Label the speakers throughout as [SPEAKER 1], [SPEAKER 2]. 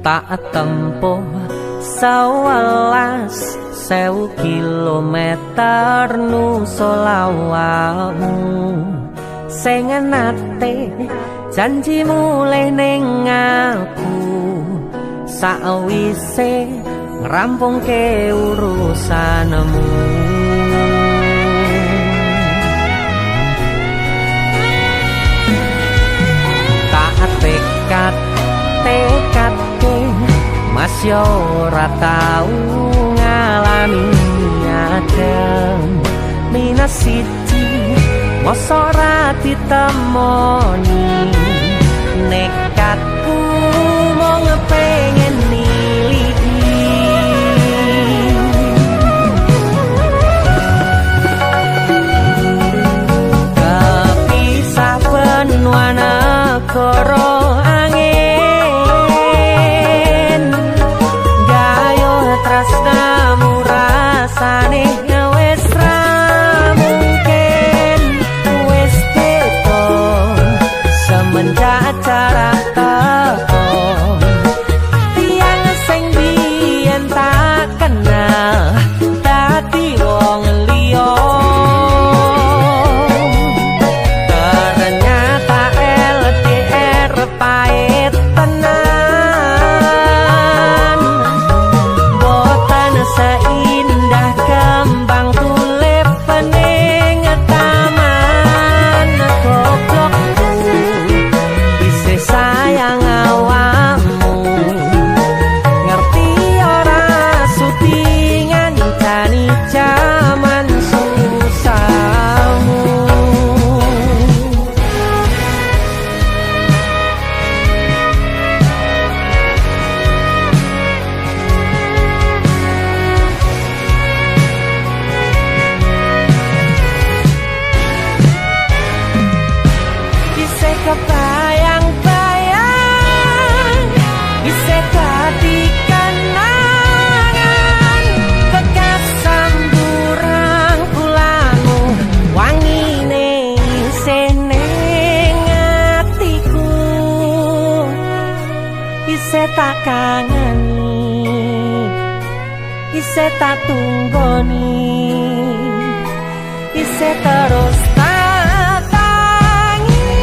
[SPEAKER 1] tak tempuh 11.000 kilometer nusolawakmu sing nate janji mulih ning aku sawise ngrampungke urusanmu tak tekad mas yo ora tau ngalami adem minus siji mosok ora ditemoni nekatku mau ngepengen niliki kepisah benua negara tak kangeni ise tak tunggoni ise terus tak tangisi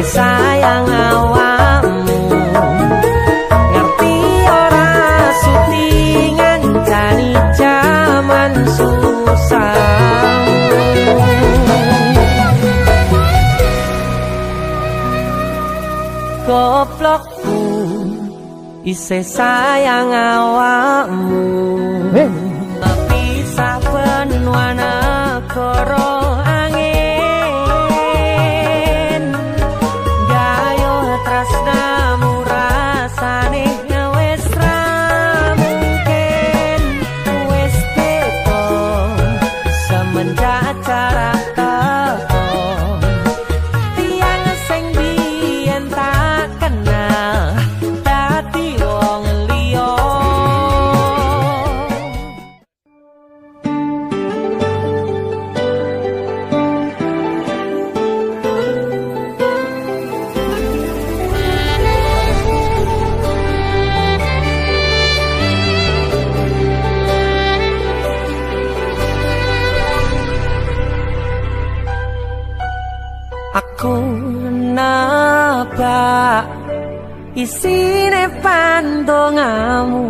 [SPEAKER 1] sayang awakmu ngerti ora sutingan jani jaman susah goblokku isih sayang awakmu tapi saben wanagara tresnamu rasane wis ra mungkin isine pandongamu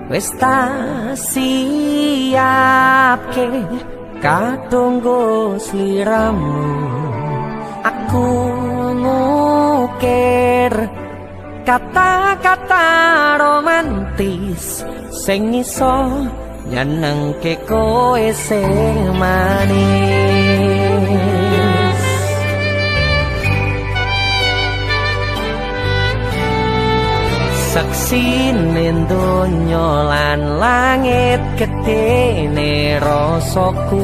[SPEAKER 1] wis tak siapke kadunggo sliramu aku ngukir kata-kata romantis sing iso nyenengke kowe sing manis saksine donya lan langit gedene rasaku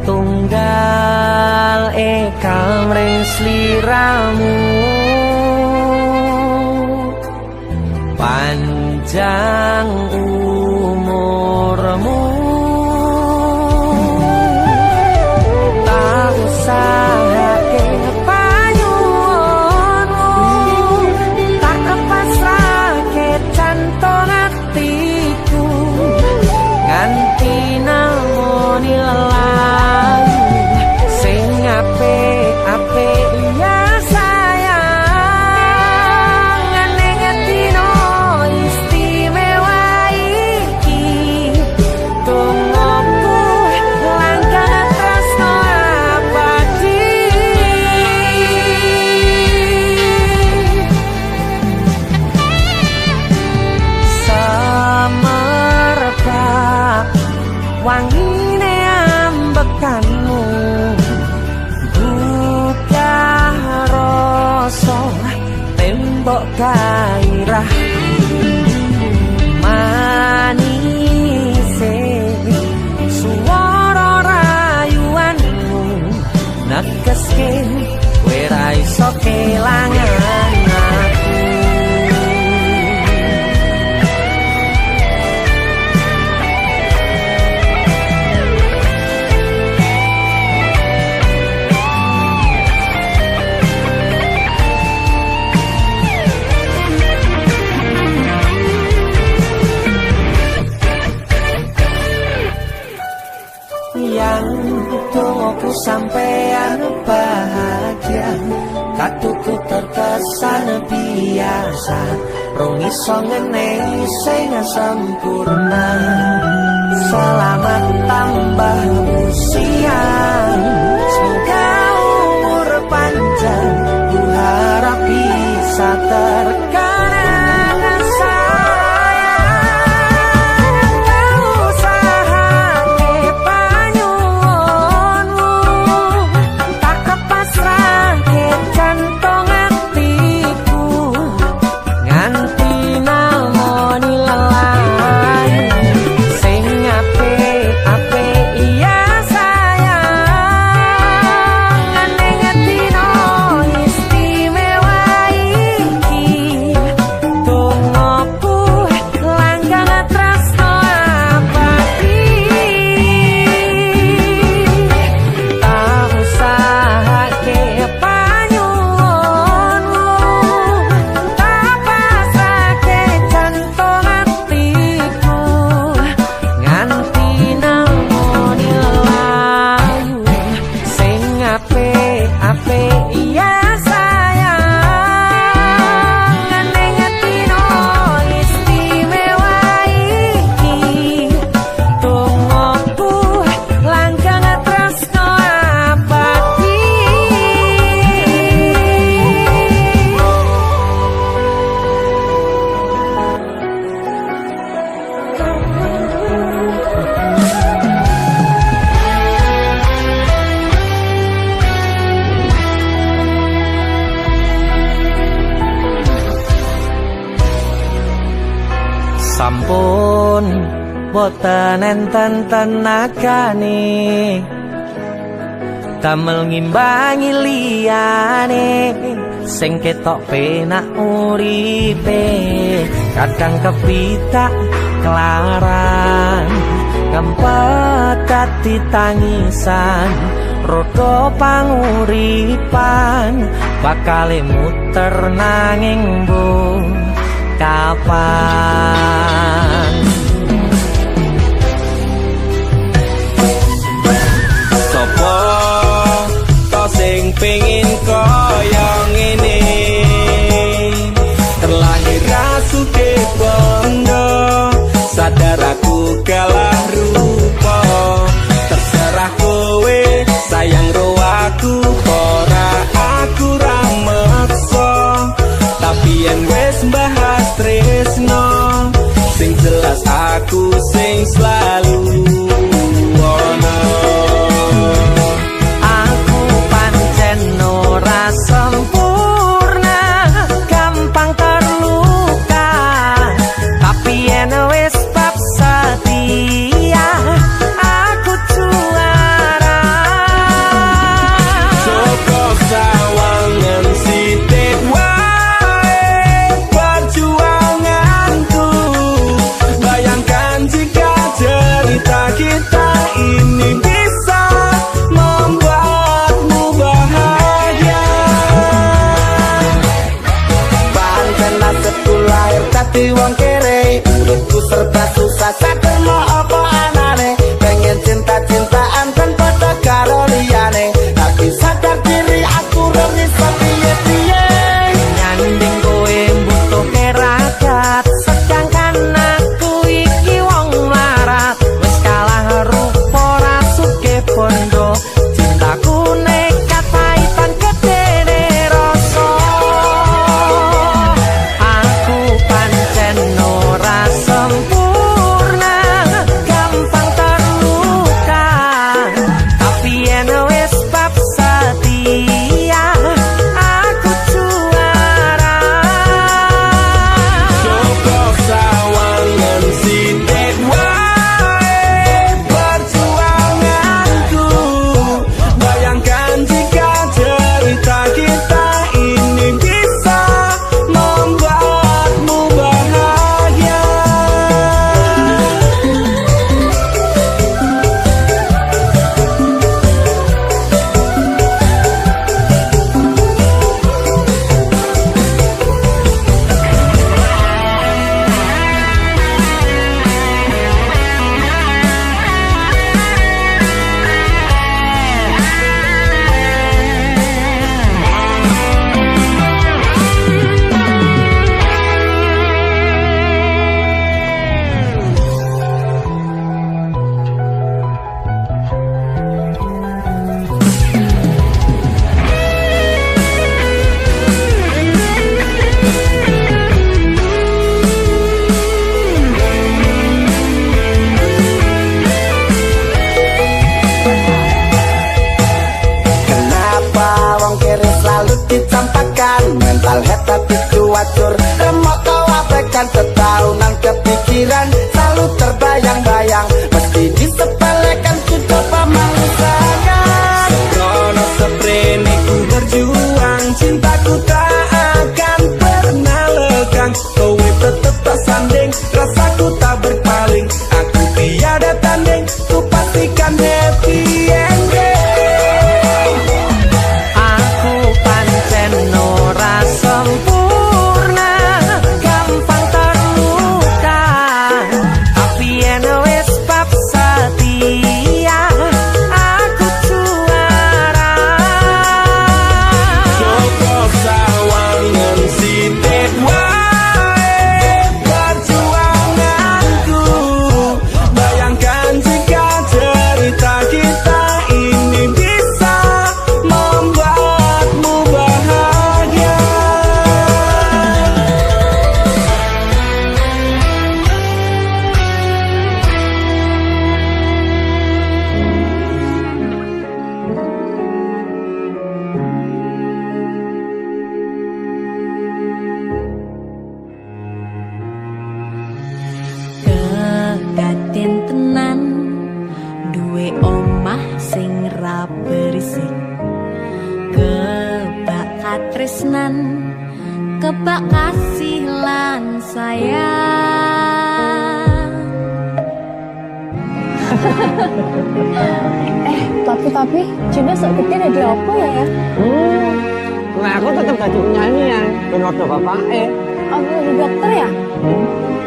[SPEAKER 1] tunggal kamring sliramu panjang umurmu tak usahake panyuwunmu tak pasrahke jantung atiku nganti namoni lelayu sing apik-apik ya wangine ambekanmu buka rasa tembok gairah manise suara rayuanmu negeske kowe ra iso kelangan aku yang tunggu sampean bahagia katuku terkesan biasa rong iso ngenehi sing sempurna selamat tambah usia semoga umur panjang ku harap bisa terkenang sampun boten enten tenagane damel ngimbangi liyane sing ketok penak uripe kadang kepitak kelaran kempet dadi tangisan rodo panguripan bakal muter nanging mbuh kapan sopo to sing pengin koyo ngene
[SPEAKER 2] sadar aku kalah rupa. Terserah kowe sayang ro aku ora aku ra maksa. Tapi yen wis bahas tresno sing jelas aku sing selalu ono.
[SPEAKER 1] Aku pancen ora sempurna, gampang terluka. Tapi yen wis bab setia, aku juara.
[SPEAKER 2] Soko sawangan sithik wae perjuanganku. Bayangkan jika cerita kita ini bisa membuatmu bahagia. Pancen nasibku lahir dadi wong kere, uripku serba susah satermo apa anane. Pengen cinta-cintaan tanpa karo liyane, tapi sadar diri aku ora bisa piye-piye.
[SPEAKER 1] Nyanding kowe mbutuhke ragat, sedangkan aku iki wong larat. Wis kalah rupa ra sugih bondo, cintaku nekat paitan gedene rasa. Aku pancen ora sempurna, gampang terluka. Tapi yen wis bab setia, aku juara.
[SPEAKER 2] Soko sawangan sithik wae perjuanganku. Bayangkan jika cerita kita ini bisa membuatmu bahagia. Kenapa wong kere selalu dicampakkan? Mental head tapi kuacur, remok kau abaikan. Setahunan kepikiran selalu terbayang-bayang, mesti disepelekan ku coba mengusahakan. Sembrono seprene ku berjuang, cintaku tak akan pernah lekang. Kowe tetep tak sanding, rasaku tak berpaling. Aku tiada tanding, ku pastikan happy ending.
[SPEAKER 1] Aku pancen ora sempurna, gampang terluka. Tapi yen wis bab setia, aku juara.
[SPEAKER 2] Soko sawangan sithik wae perjuanganku. Bayangkan jika cerita kita ini bisa membuatmu bahagia.
[SPEAKER 3] Kedaden tenan duwe omah sing ra berisik, kebak katresnan, kebak kasih lan sayang.
[SPEAKER 4] Tapi Juna sok gede ada apa ya?
[SPEAKER 5] Nah aku tetap jadi penyanyi ya, ben waktu bapaknya.
[SPEAKER 4] Aku jadi dokter ya?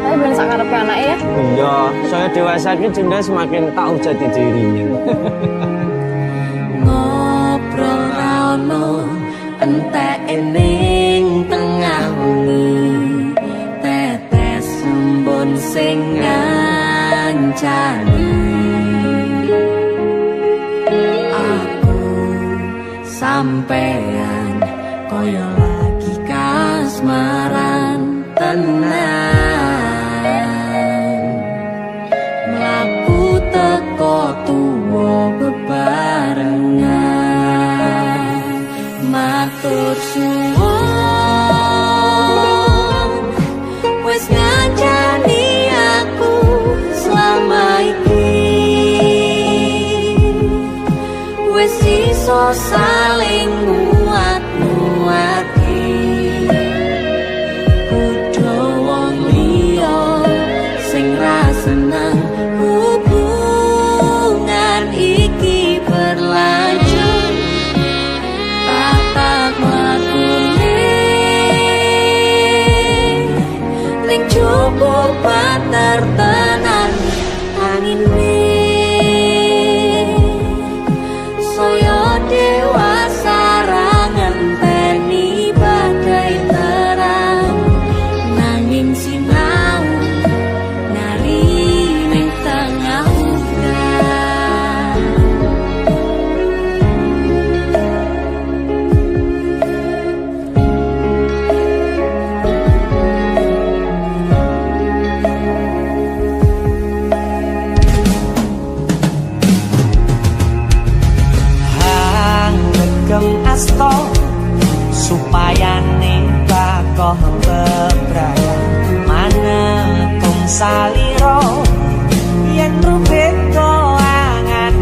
[SPEAKER 4] Tapi belum sak ngarepe anake ya?
[SPEAKER 5] Iya, saya dewasa ini Junda semakin tahu jati dirinya.
[SPEAKER 3] Ngobrol ra ono entek ning tengah wengi, tetes embun sing ngancani aku sampean koyo lagi kasmaran tenan mlaku teko tuwa bebarengan matur suwun wis ngancani aku selama iki wis iso saling muat-muati kudu wong liya sing ra seneng hubungan iki berlanjut tatak makune ning cukup pater tenan angin saya dewasa ngenteni badai terang nanging sinau nari ning tengah udan
[SPEAKER 1] asto supaya bakoh bebrayan manekung saliro yen rubeda angan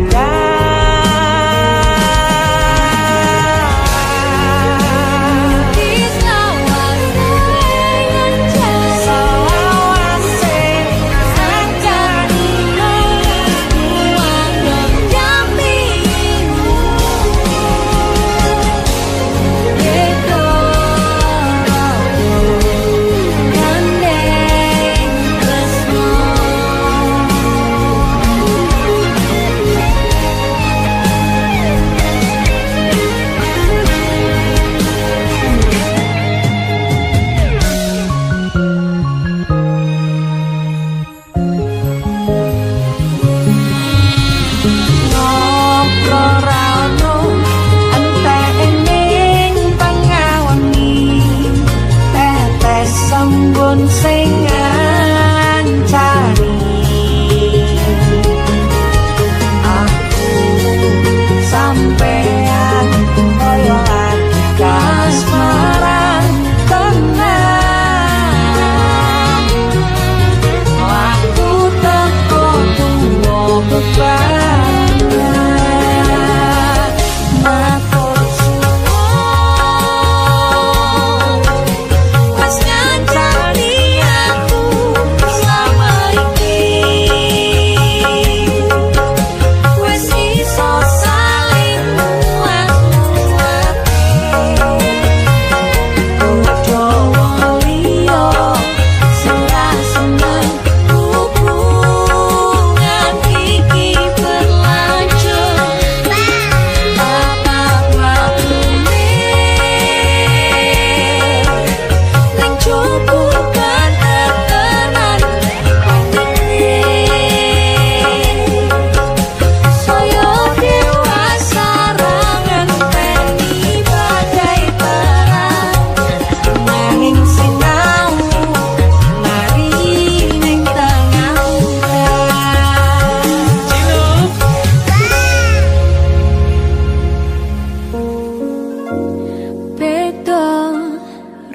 [SPEAKER 1] sing ngancani aku sampean koyo lagi kasmaran tenan aku teko tuwa bebarengan matur suwun wis ngancani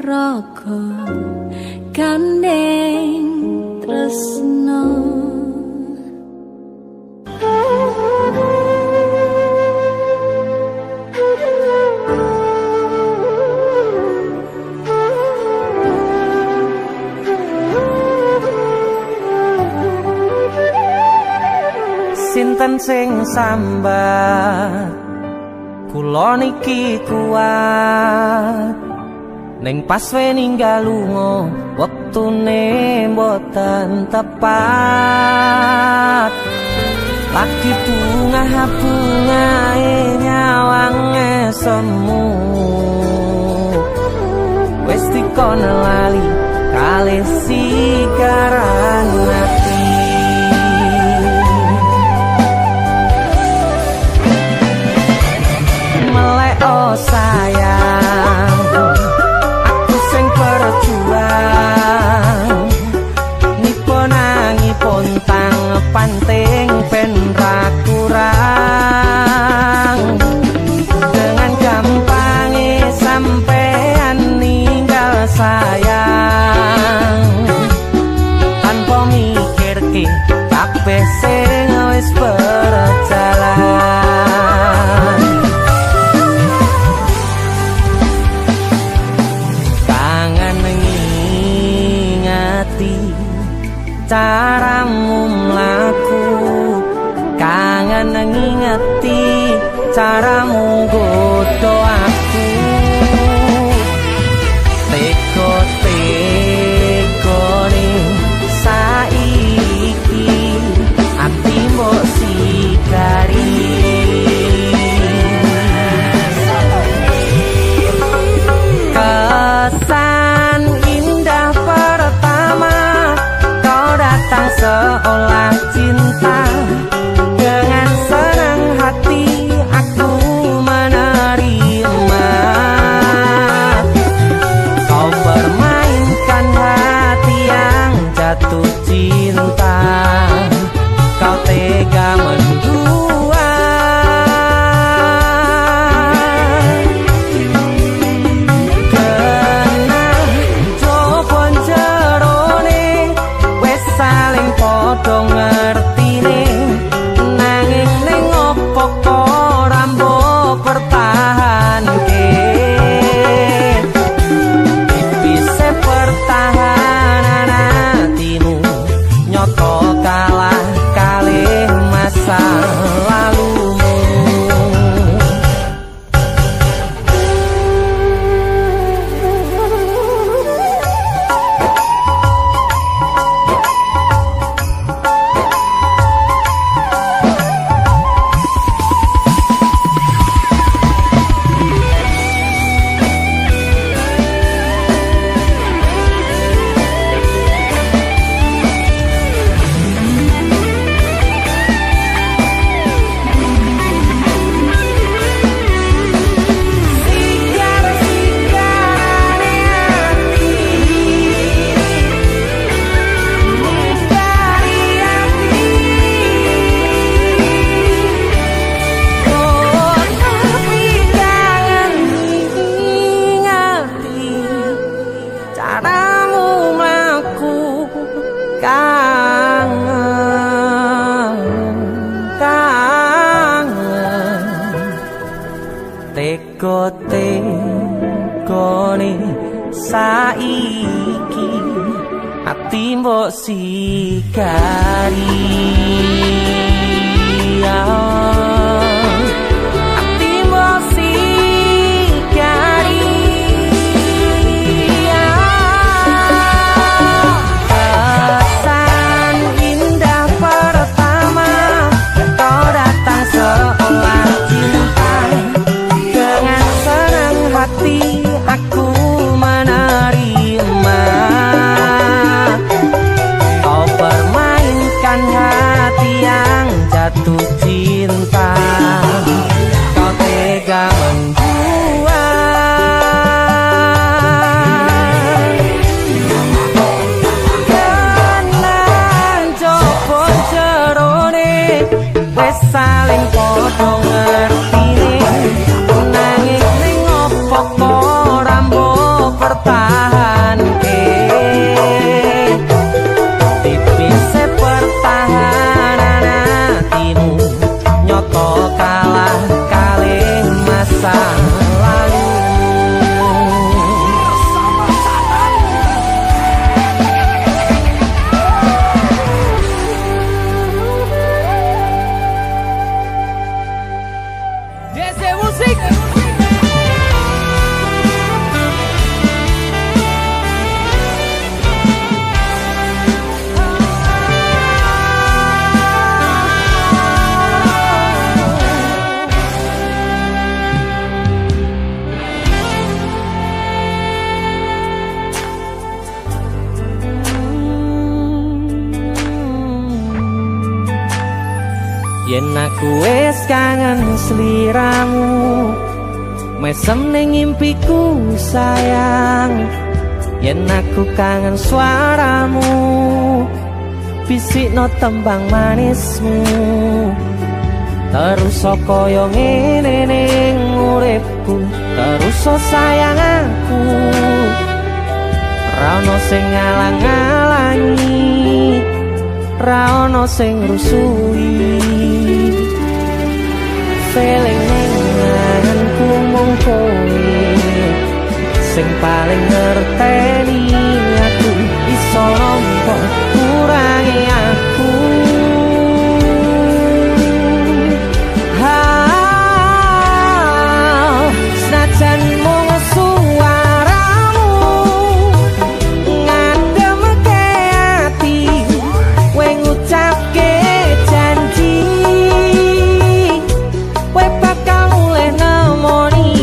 [SPEAKER 1] raga gandeng tresno sinten sing sambat kula niki kuat ning pas ninggal lunga wektune mboten tepat lagi bunga-bungae nyawange semu wis dikono lali kalih sigaran ati pontang panting ben ra kurang. Dengan gampangnya sampean ninggal sayang, tanpa mikir ki kabeh sing wis berjalan. Kangen ngingati caramu mlaku, kangen ngingati caramu godho aku. Teko-tekone saiki ati mbok sikari. Kesan indah pertama kau datang seolah cinta. Dengan senang hati aku menerima. Kau permainkan hati yang jatuh cinta. Kau tega mendua. Kena jopon jerone wes saling podo ngertine. Nanging ning opo kok rambo pertahanke. Tipise pertahanan hatimu nyoto kalah kalih masa lalumu. Teko-tekone saiki ati mbok sikari. Ati mbok sikari. Kesan indah pertama kau datang seolah cinta. Dengan senang hati aku menerima. Kau permainkan hati yang jatuh cinta. Kau tega membuat. Kenang jopon jerone wes saling podo ngertine. Nanging ning opo kok rambo pertahanke. Tipise pertahanan hatimu nyoto kalah kalih masa lalu. DC Musik. Yen aku wis kangen sliramu, mesem ning impiku sayang. Yen aku kangen suaramu, bisikno tembang manismu terus kaya ngene ning uripku terus sayang aku ra ono sing ngalang-alangi ra ono sing rusui feeling nenganku mung kowe sing paling ngerteni aku iso nampa kurangi aku senajan mung suaramu ngademke ati kowe ngucapke janji kowe bakal mulih nemoni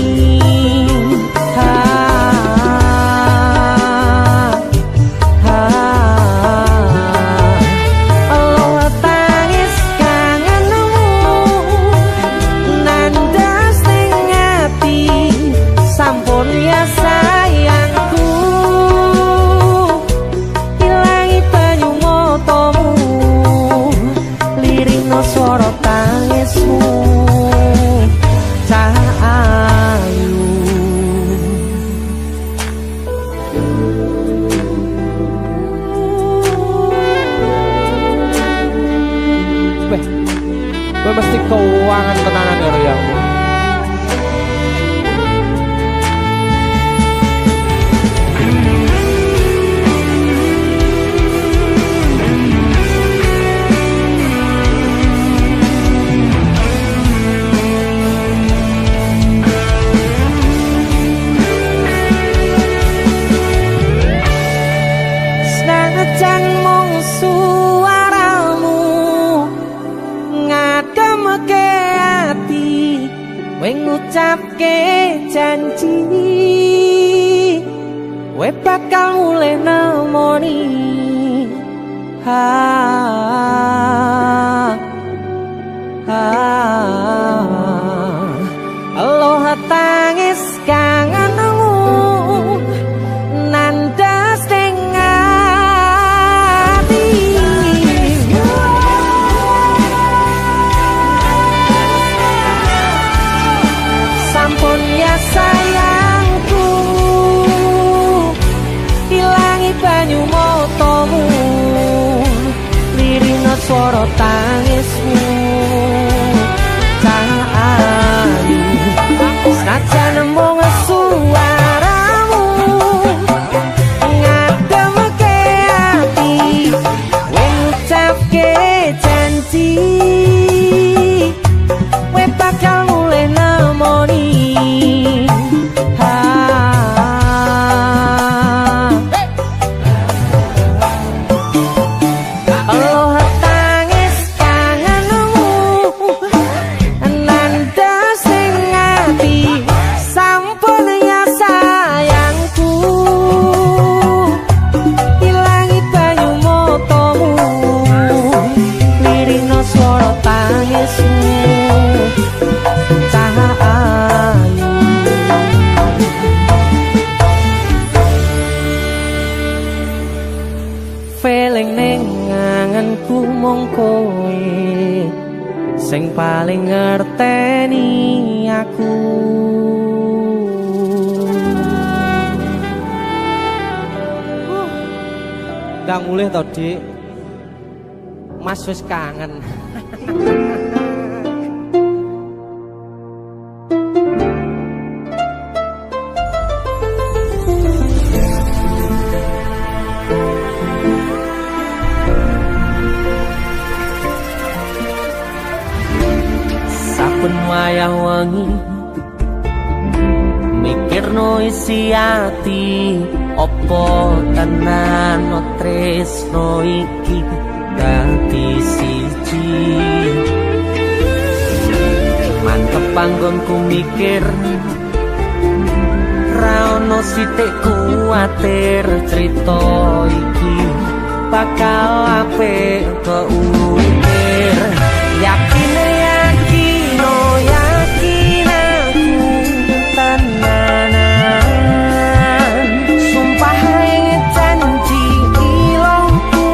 [SPEAKER 1] suara tangismu Cahayu gue mesti keuangan tenanan ya Riangmu Senajan mung suaramu ngademke ati kowe ngucapke janji kowe bakal mulih nemoni aloha tangis kangenmu nandas ning sayangku ilangi banyu motomu lirina swara tangismu Cahayu senajan mung suaramu ngademke ati kowe ngucapke janji kowe bakal mulih nemoni aloha tangis kangenmu nandas ning ati sampun ya sayangku ilangi banyu motomu lirina swara tangismu Cahayu feeling ning angenku mung kowe sing paling ngerteni aku Ndang mulih to Dik Mas wis kangen saben wayah wengi mikirno isi ati opo tenan tresno iki dadi siji mantep panggonku mikir ra ono sithik kuwatir crita iki bakal apik keukir yakin aku tenanan sumpah janji ilongku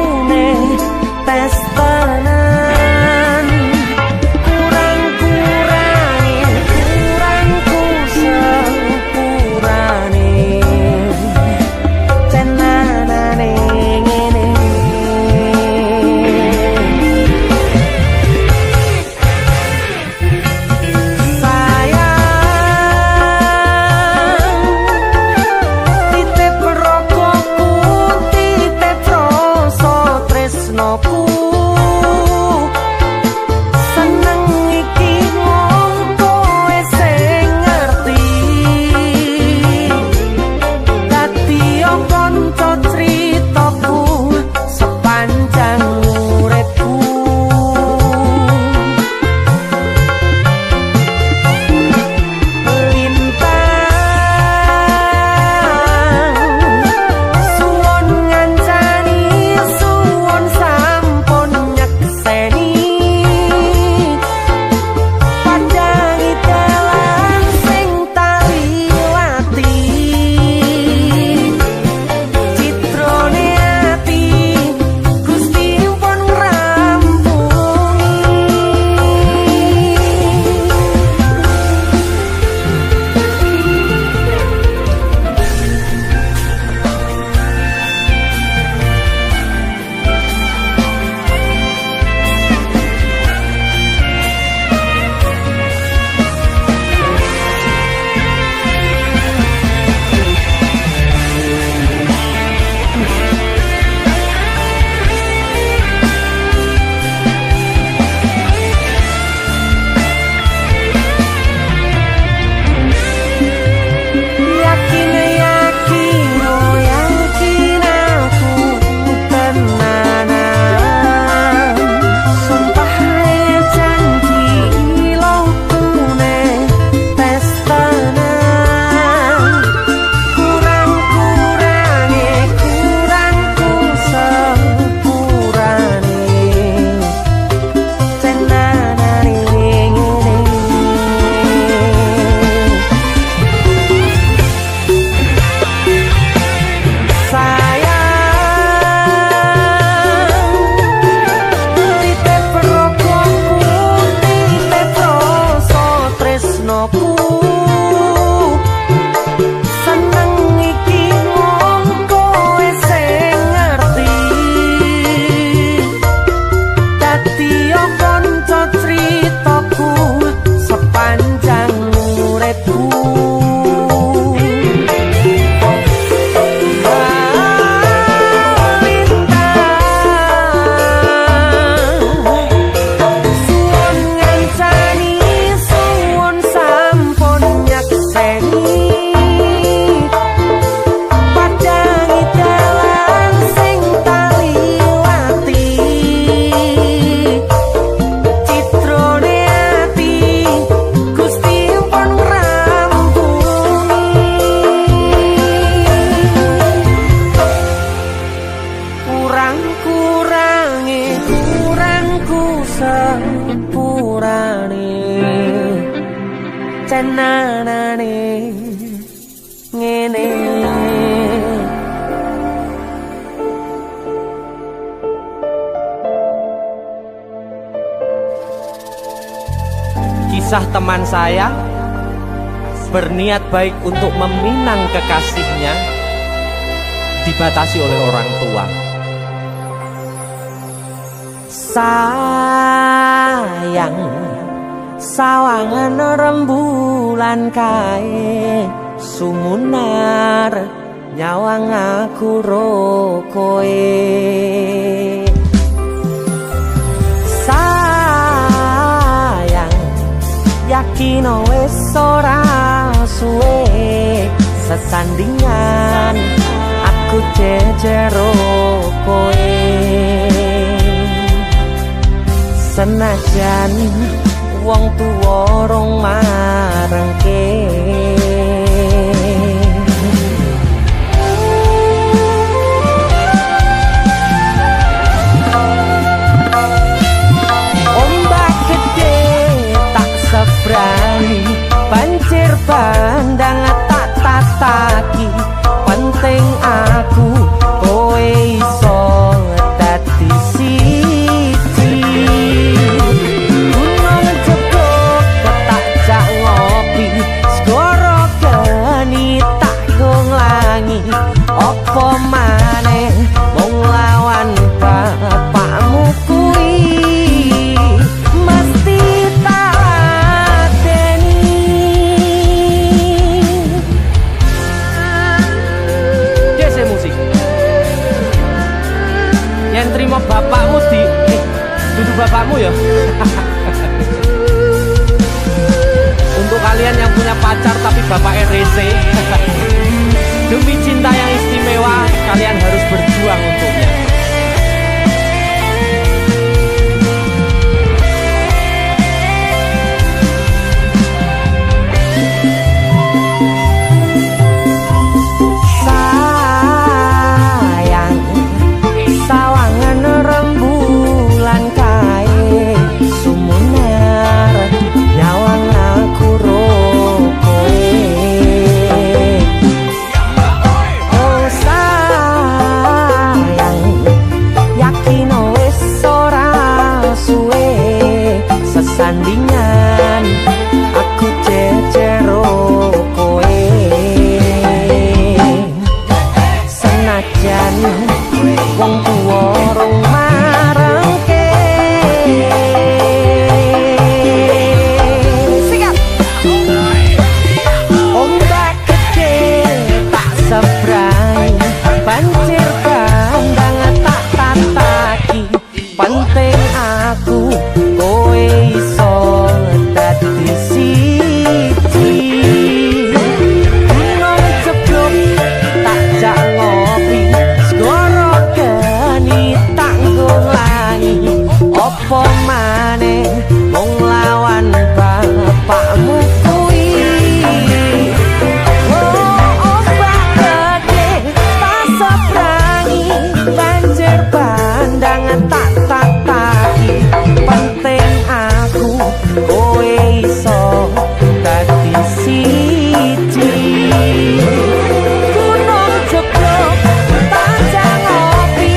[SPEAKER 1] tenanane ngene. Kisah teman saya berniat baik untuk meminang kekasihnya dibatasi oleh orang tua. Sayang sawangan rembulan kae sumunar nyawang aku rokoe. Sayang yakin wis ora suwe sesandingan aku jejero koe. Senajan wong tuwa rong marengke ombak gede tak sebrani banjir bandang tak tataki penting aku kowe iso dadi siji. Gunung jebuk tak jak ngopi segoro geni tak gonglangi opo maneh mung lawan bapakmu kuwi mesti tak lateni. Dese musik yang terima bapakmu di duduk bapakmu ya. Untuk kalian yang punya pacar tapi bapaknya rese, demi cinta yang istimewa kalian harus berjuang untuknya. Sayang sawangan rembulan kae sumunar nyawang aku rokoe. Oh sayang yakin wis ora suwe sesandingan aku jejero koe. Senajan wong tuwa rong marengke sikat ombak gede tak sebrang banjir bandang tak tataki penting aku kowe iso dadi siji. Gunung jebuk tak jak ngopi segoro geni tak nggolangi opo maneh mung lawan bapakmu kuwi. Oh ombak gede tak sebrangi banjir bandang tak tataki penting aku kowe iso dadi siji. Gunung jebuk tak jak ngopi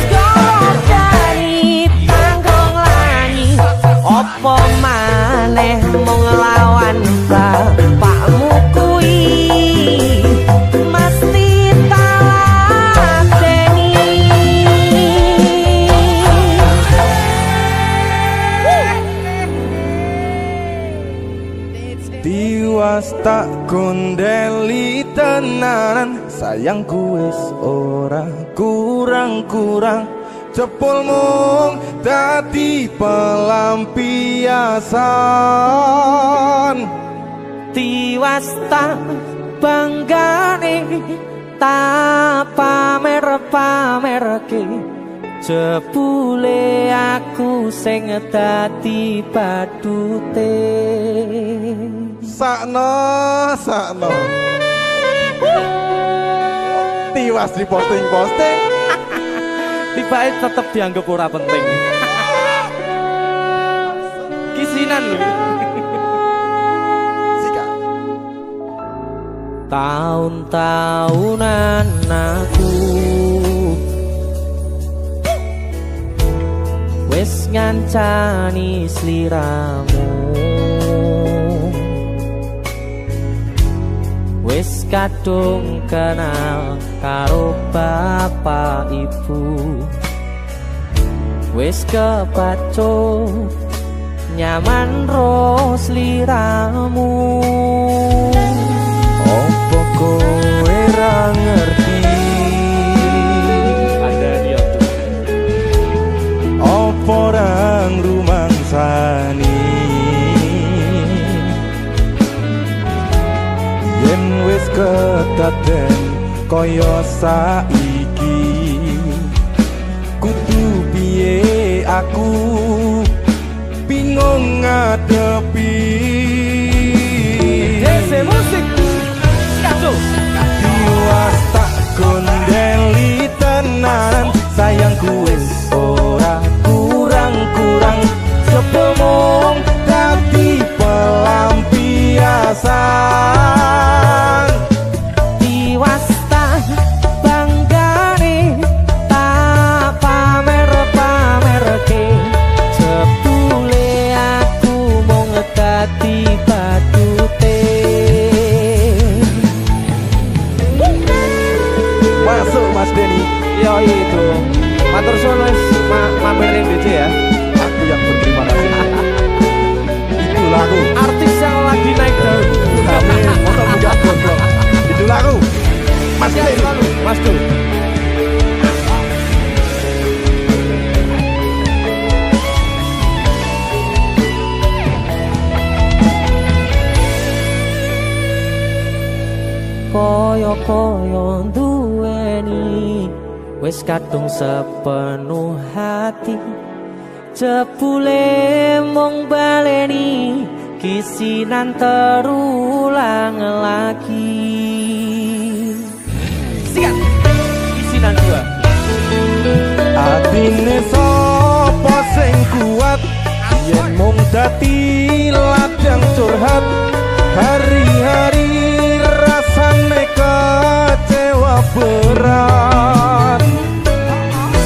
[SPEAKER 1] segoro geni tanggung langi opo maneh mung lawan bapakmu kuwi mesti tak lateni.
[SPEAKER 6] Tiwas tak kondeli tenanan sayangku wis ora kurang-kurang cepul mung dadi pelampiasan.
[SPEAKER 1] Tiwas tak banggane tak pamer-pamerke jebule aku sing dadi badute.
[SPEAKER 6] Sakno tiwas di posting
[SPEAKER 1] tiba tetep dianggap ora penting. Kisinan lho.
[SPEAKER 6] Sika
[SPEAKER 1] Tahun-tahunan aku wis ngancani sliramu, wis kadung kenal karo bapak ibu, wis kepacut nyaman ro sliramu.
[SPEAKER 6] Opo kowe ra ngerti
[SPEAKER 1] Ada dia tuh.
[SPEAKER 6] opo rang rumangsani yen wis kedaden kaya saiki kudu piye aku bingung ngadepi
[SPEAKER 1] Dese musik kacau.
[SPEAKER 6] Tiwas tak gondeli tenan sayangku wis ora kurang-kurang sepemong dadi pelampiasan.
[SPEAKER 1] Tiwas tak banggane tak pamer-pamerke, jebule aku mung dadi badute.
[SPEAKER 6] Masuk Mas Denny,
[SPEAKER 1] Yo itu matur suwun wis mampir ning DJ ya.
[SPEAKER 6] aku yang berterima kasih. Itulah aku.
[SPEAKER 1] Artis yang lagi naik daun.
[SPEAKER 6] Amin. Untuk punya goblok. Itulah aku. Mas Denny.
[SPEAKER 1] Mas tuh. Koyo-koyo duweni wis kadung sepenuh hati, jebule mung baleni kisinan terulang lagi. Sikat kisinan dua.
[SPEAKER 6] Atine sapa sing kuat yen mung dadi ladang curhat, hari-hari rasane kecewa berat.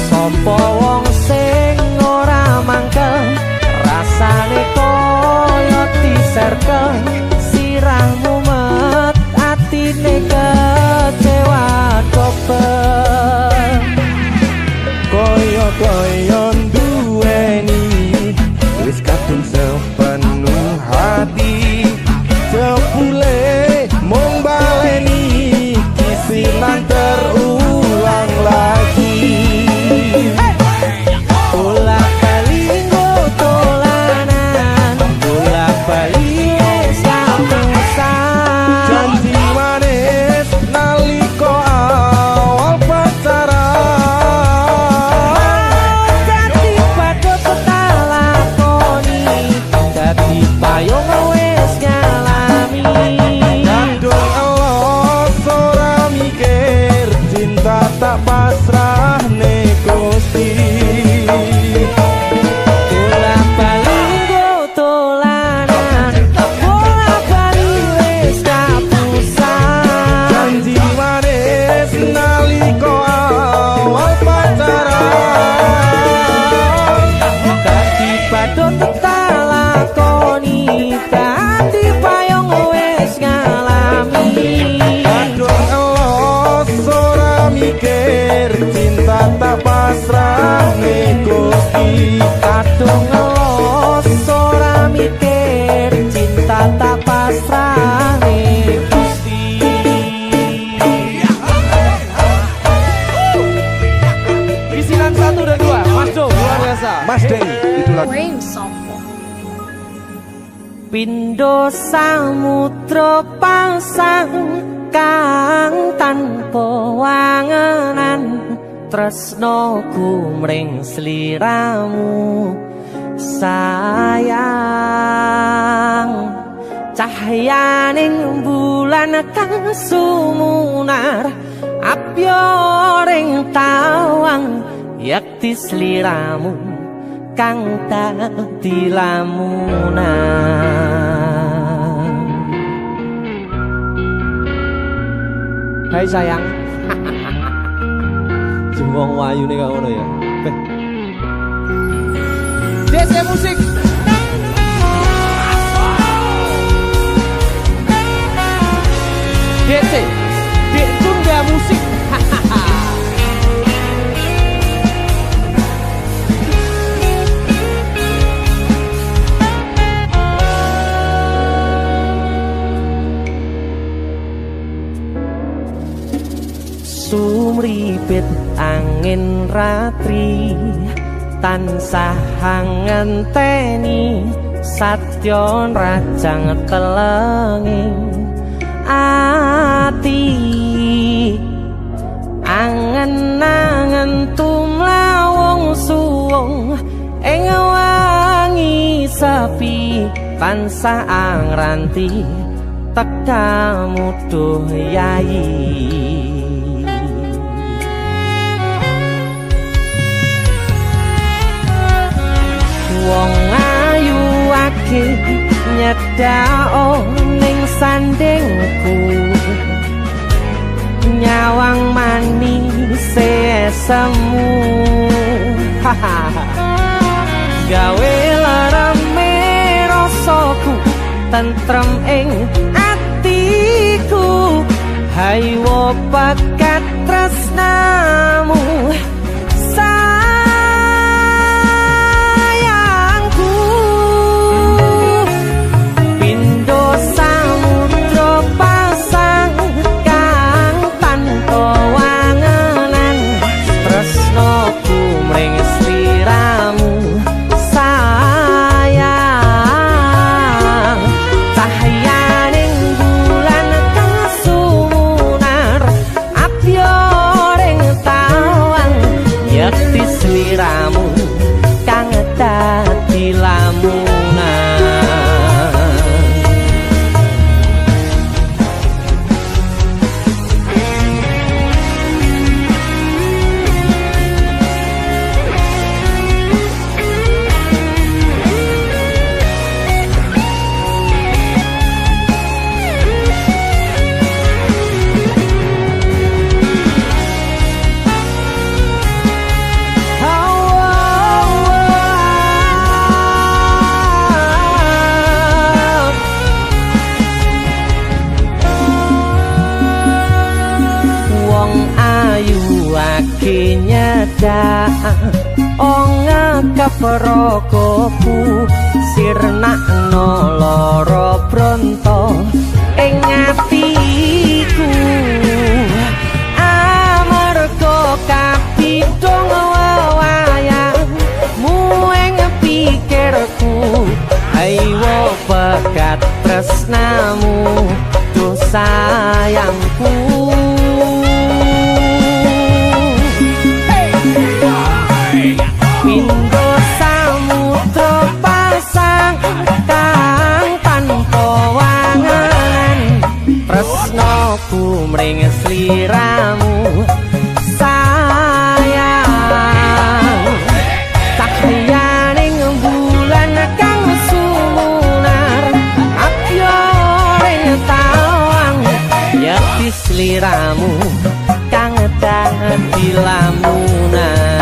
[SPEAKER 1] Sopo wong sing ora mangkel, rasane koyo diserkel, sirahmu met atine kecewa dobel.
[SPEAKER 6] Koyo-koyo duweni wis kadung sepenuh hati, jebule mung baleni kisinan terulang lagi.
[SPEAKER 1] Bolak-balik tolanan, bolak-balik wis kapusan.
[SPEAKER 6] Janji manis nalika awal pacaran,
[SPEAKER 1] Dadi padha tak lakoni, dadi payung wis ngalami.
[SPEAKER 6] kadung elos ora mikir, cinta tak pasrah nek Gusti.
[SPEAKER 1] Bolak-balik tolanan, bolak-balik wis kapusan.
[SPEAKER 6] Janji manis nalika awal pacaran,
[SPEAKER 1] Dadi padha tak lakoni, dadi payung wis ngalami.
[SPEAKER 6] kadung elos ora mikir, cinta tak pasrah nek Gusti.
[SPEAKER 1] Kadung ngelos ora mikir, cinta tak pasrah ning Gusti. Kisinan 1 dan 2, Mas Jo, luar biasa.
[SPEAKER 6] Mas Denny, itulah
[SPEAKER 1] Pindho samudra pasang kang tanpa wangenan, tresnoku mring sliramu sayang. Cahyaning bulan kang sumunar, apyoring tawang yakti sliramu kang dadi lamunan. Hai sayang. Jembong wayu nih kak ngono ya. DC musik. DC, Dek Tunda Musik. Sumripit angin ratri tansah ngenteni satyon rajang telenging ati angen-angen tumlawung suwung ing wangi sepi tansah angranti tekamu duh yayi. Wong ayu akeh nyedhao ning sandingku nyawang manis semu gawe larame rasaku tentrem ing atiku haywo pakat tresnamu Prokoku sirnakno lara bronto ing atiku amarga kapidhong wayangmu ing pikirku ayo pekat tresnamu duh sayangku. Pindho samudra pasang kang tanpa wangan tresnaku mring sliramu sayang cahyaning bulan kang sumunar apyoring tawang yati sliramu kang dadi lamunan.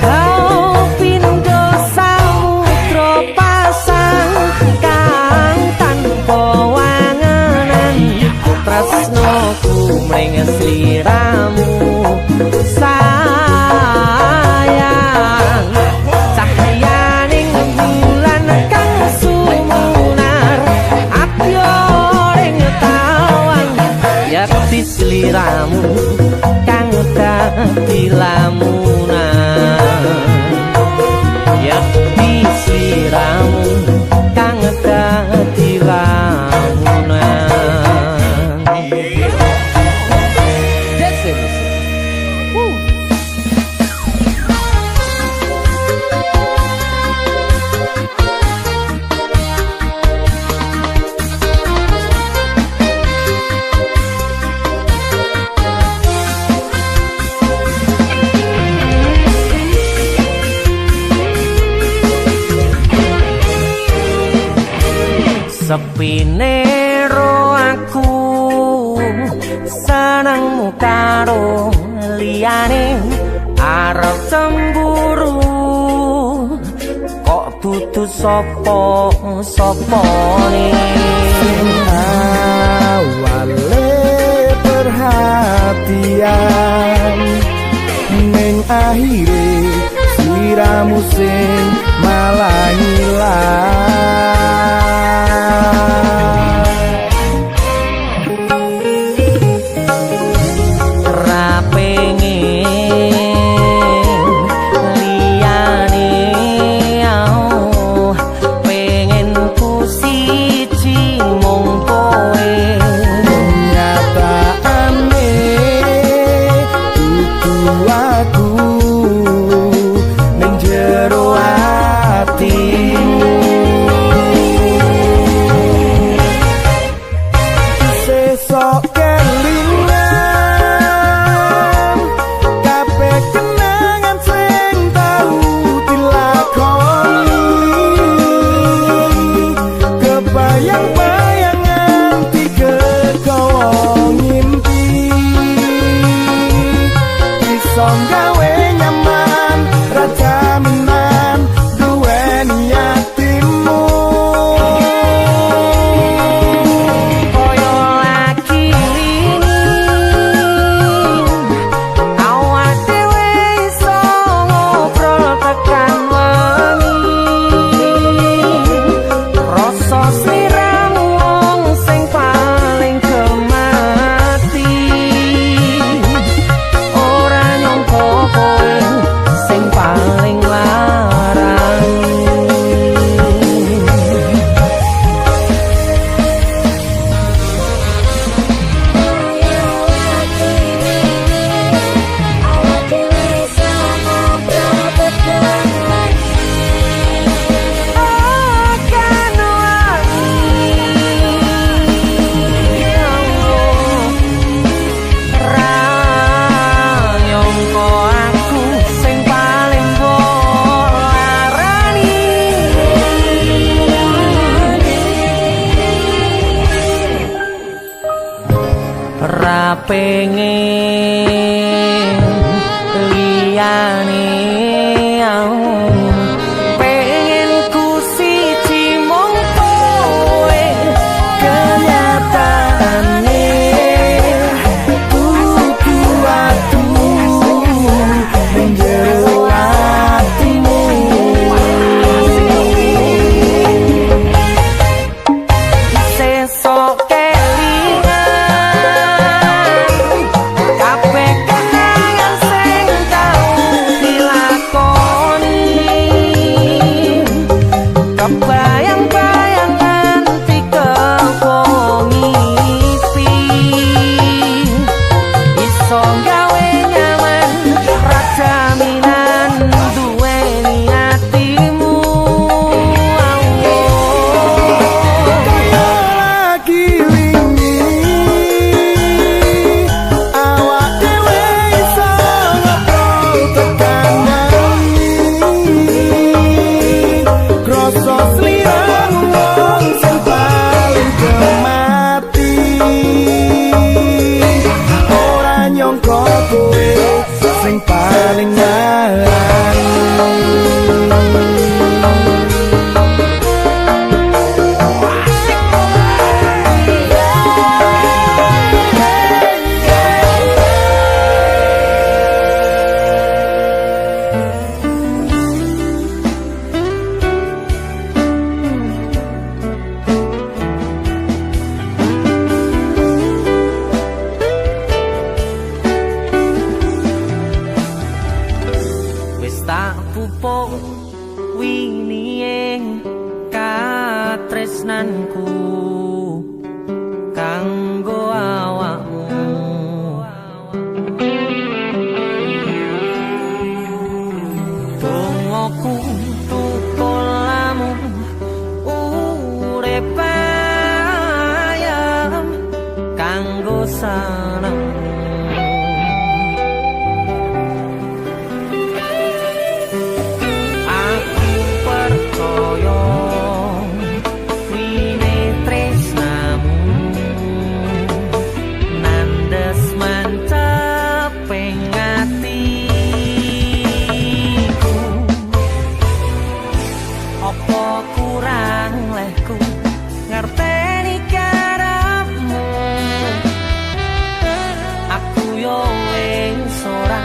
[SPEAKER 1] Hau pindho samudra pasang kang tanpa wanganan tresnaku mring sliramu sayang cahyaning bulan kang sumunar apyoring tawang yakti sliramu kang dadi lamunan yakti sliramu kang dadi lamunan. Sepine ro aku senengmu karo liyane arep cemburu kok dudu sapa-sapane
[SPEAKER 2] awale perhatian ning akhire sliramu sing malah ngilang
[SPEAKER 1] pengen liyane pengen ku siji mung kowe kenyataane kudu atu ning jero atimu sesok tak pupuk winiyeng katresnanku kanggo awakmu dongoku tukulamu urip ayam kanggo saneng the Apa kurang lehku ngerteni karepmu. Aku yo wis ora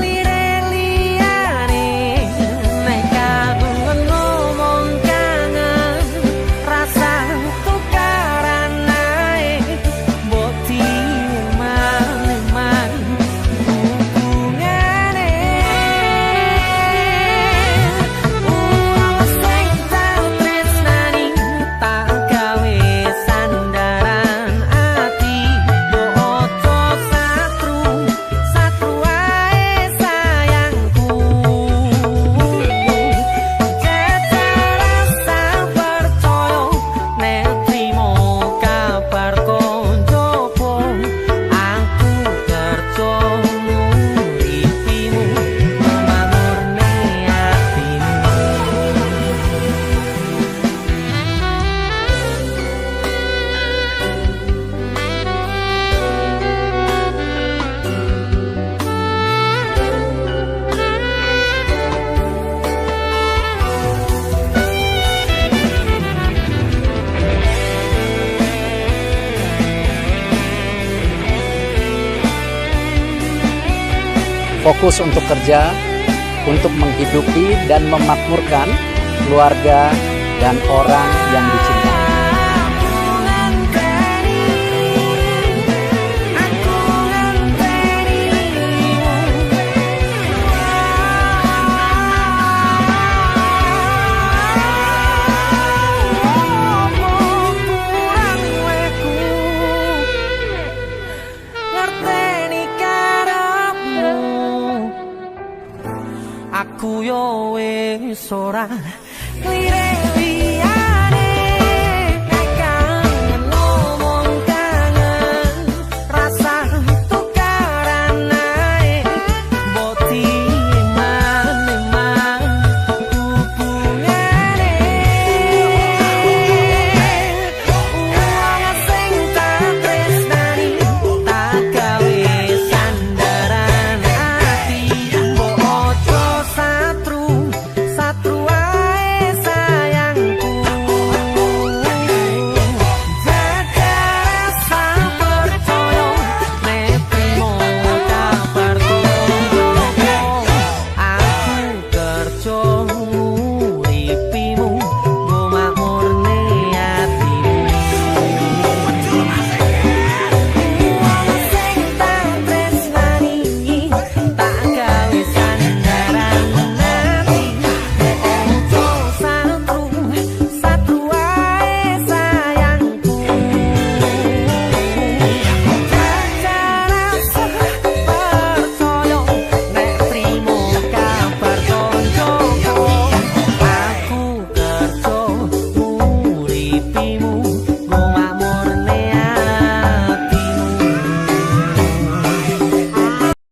[SPEAKER 1] lirik liyane, nek kagungan ngomong kangen rasa tukaran nae, mbok diman-man hubungane. Wong sing tau tresnani tak gawe sandaran ati, mbok ojo satru ae sayangku. Jejer rasa percaya nek trimo kabar koncoku, aku kerja nguripimu memamurne atimu.
[SPEAKER 7] Fokus untuk kerja, untuk menghidupi dan memakmurkan keluarga dan orang yang dicintai.
[SPEAKER 1] Aku yo wis ora